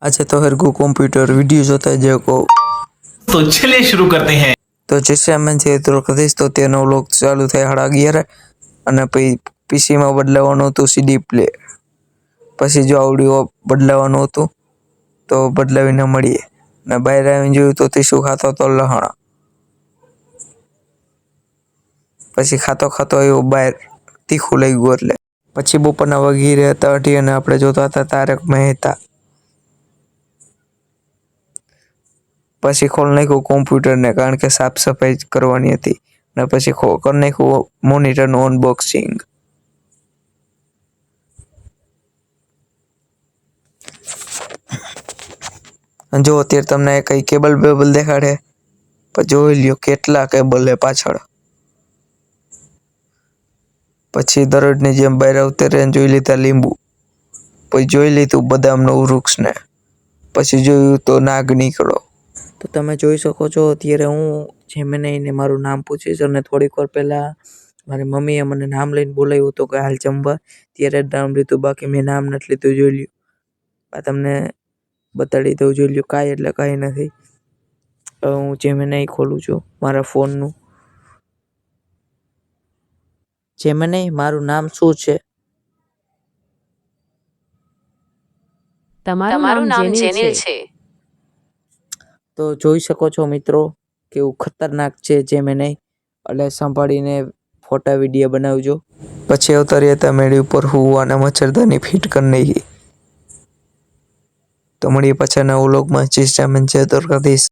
अच्छा तो हर को कंप्यूटर वीडियोज होता है जो को तो चलिए शुरू करते हैं। तो जैसे मैं तो कदीश तो तेनो लोग चालू थे 11:30 અને પછી પીસી માં બદલાવવાનું હતું સીડી પ્લે પછી જો ઓડિયો બદલાવવાનું હતું તો બદલાવીને મળીએ ને બહાર આવીને જોયું તો તીસુ ખાતો તો લહણ પછી ખાતો ખાતો આવ્યો બહાર તીખું લઈ ગયું એટલે પછી બપોરના વગીરે હતા 8 અને આપણે જોતા હતા તારક મહેતા પછી ખોલ નાખ્યું કોમ્પ્યુટર ને કારણ કે સાફ સફાઈ કરવાની હતી ને પછી કરી નાખ્યું મોનિટર નું અનબોક્સિંગ જો અત્યારે તમને કઈ કેબલ બેબલ દેખાડે પણ જોઈ લ્યો કેટલા કેબલ હે પાછળ પછી દરરોજની જેમ બહાર આવતે રહે જોઈ લીધા લીંબુ પછી જોઈ લીધું બદામનું વૃક્ષ ને પછી જોયું તો નાગ નીકળો તો તમે જોઈ શકો છો અત્યારે હું જેમિનીને મારું નામ પૂછીશ અને થોડીક વાર પહેલા મારી મમ્મીએ મને નામ લઈને બોલાવ્યું હતું કે હાલ જમવા ત્યારે જ નામ લીધું બાકી મેં નામ નથી લીધું જોઈ લ્યો આ તમને બતાડી દઉં જોઈ લ્યો કાંઈ એટલે કાંઈ નથી હું જેમિની ખોલું છું મારા ફોનનું જેમિની મારું નામ શું છે તમારું નામ જેનિલ છે તો જોઈ શકો છો મિત્રો કેવું ખતરનાક છે જેમિની એટલે સંભાળીને ફોટા વિડીયો બનાવજો પછી અવતાર્યા હતા મેળી ઉપર હું અને મચ્છરદાની ફિટ કરી નાખી તો મળીએ પાછા નવા વ્લોગમાં જય શ્રી રામ જય દ્વારકાધીશ